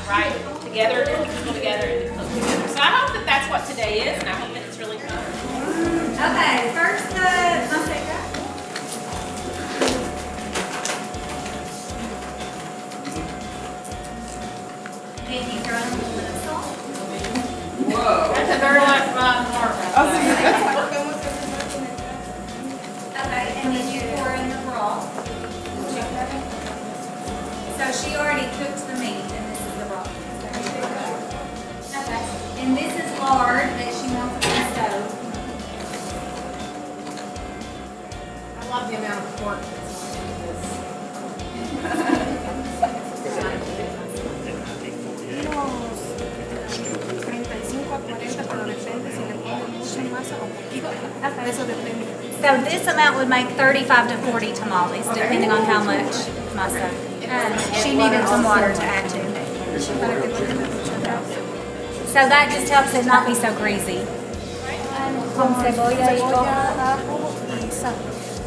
right? Together, different together, and cook together. So I hope that that's what today is, and I hope that it's really fun. Okay, first the manteca. Then you throw in a little bit of salt. Whoa. That's a very much fun part. Okay, and then you pour in the broth. So she already cooked the meat, and this is the broth. Okay, and this is lard that she melted on the stove. I love the amount of pork that's in this. Unos 35 a 40, pero depende si le ponen mucha masa o poquita. Okay. Eso depende. So this amount would make 35 to 40 tamales, depending on how much masa. She needed some water to add to. Para que no tenga mucha grasa. So that just helps it not be so greasy. Con cebolla y Cebolla, ajo y sal.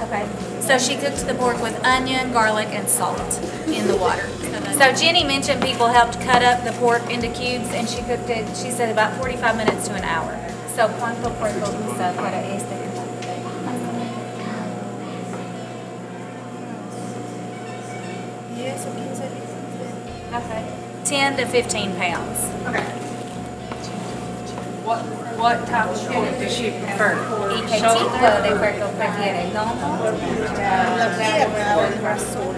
Okay. So she cooked the pork with onion, garlic, and salt in the water. So Jenny mentioned people helped cut up the pork into cubes, and she cooked it, she said, about 45 minutes to an hour. So ¿cuánto puerco usa para este? Y eso 15 litros. Okay. 10 to 15 pounds. Okay. What type of pork does she prefer? ¿Y qué tipo de puerco prefiere? ¿Lomo? La pierna o el brazo.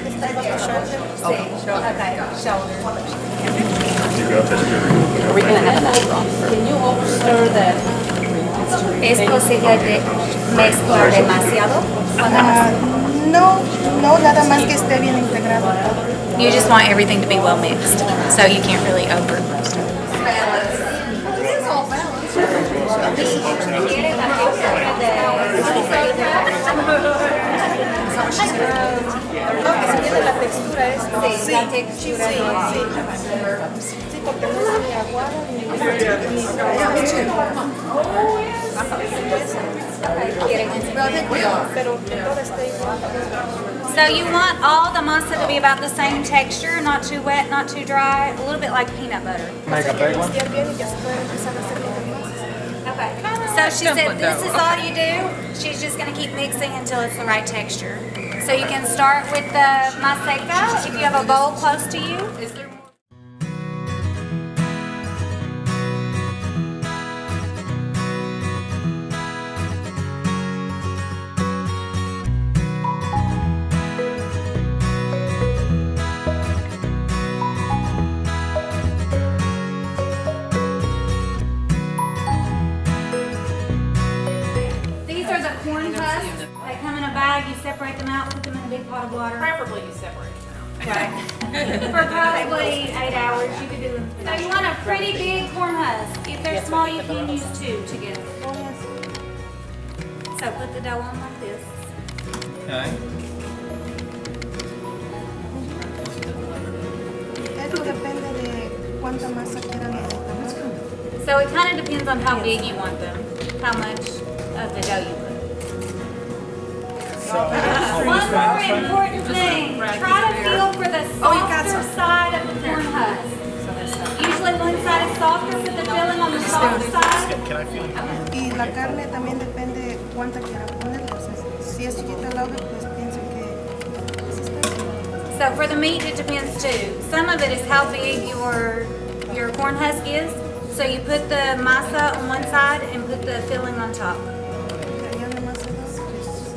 Está bajo shoulder. Sí. Okay. Shoulder. Are we going to have enough broth? Can you overstir that? ¿Es posible de mezclar demasiado? No, nada más que esté bien integrado todo. You just want everything to be well mixed, so you can't really over. La textura es. Sí, la textura. Sí, porque no es ni aguada pero que todo esté igual. So you want all the masa to be about the same texture, not too wet, not too dry, a little bit like peanut butter. Make a big one. Bien y ya se puede empezar a hacer los demás. Okay. So she said this is all you do. She's just going to keep mixing until it's the right texture. So you can start with the manteca if you have a bowl close to you. Is there more? These are the corn husks. They come in a bag. You separate them out, put them in a big pot of water. Preferably you separate them out. Right. For probably 8 hours, you could do them. So you want a pretty big corn husk. If they're small, you can use 2 together. So put the dough on like this. Okay. Esto depende de cuánta masa quieran en el tamal. So it kind of depends on how big you want them, how much of the dough you put. One more important thing, try to feel for the softer side of the corn husk. Usually one side is softer, put the filling on the softer side. Y la carne también depende cuánta quieran ponerle. O sea, si es chiquita el auge, pues pienso que So for the meat, it depends too. Some of it is how big your corn husk is. So you put the masa on one side and put the filling on top. ya nomás es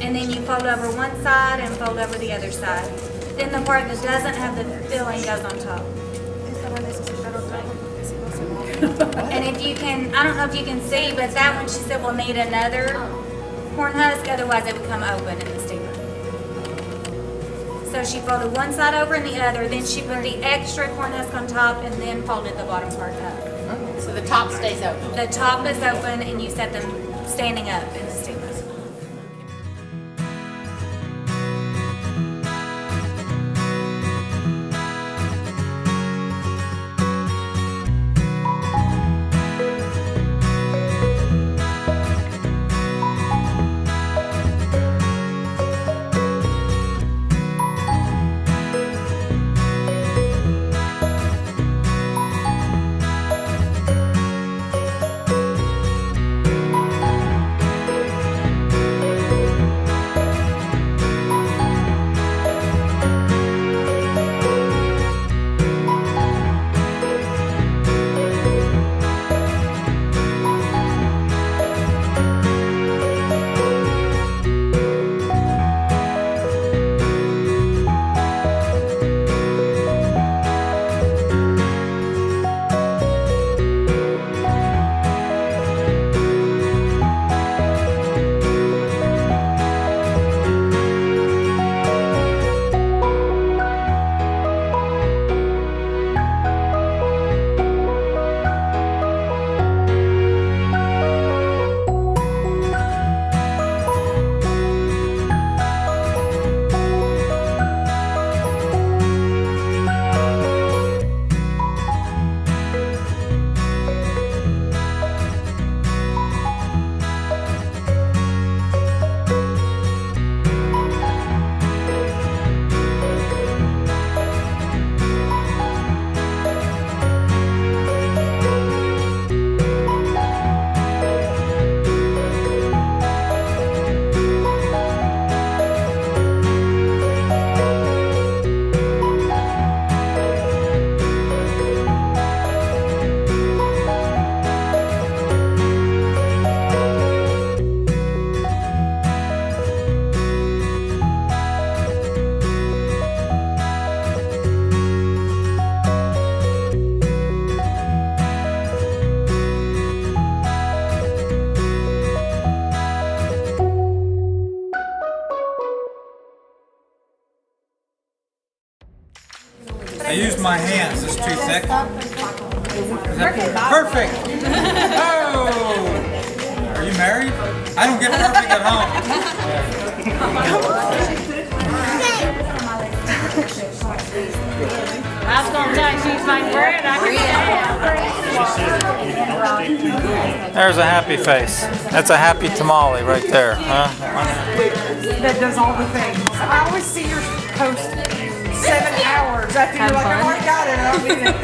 And then you fold over one side and fold over the other side. Then the part that doesn't have the filling goes on top. esta va a necesitar otra agua porque si no se va. And if you can, I don't know if you can see, but that one she said will need another corn husk, otherwise it would come open in the steamer. So she folded one side over and the other, then she put the extra corn husk on top and then folded the bottom part up. So the top stays open. The top is open and you set them standing up in the steamer. Just my hands. Is this too thick? Is that perfect? Oh! Are you married? I don't get perfect at home. I was gonna say, she's like bread, I can There's a happy face. That's a happy tamale right there, huh? That does all the things. I always see your post 7 hours after you're like, oh, I got it, I don't need it.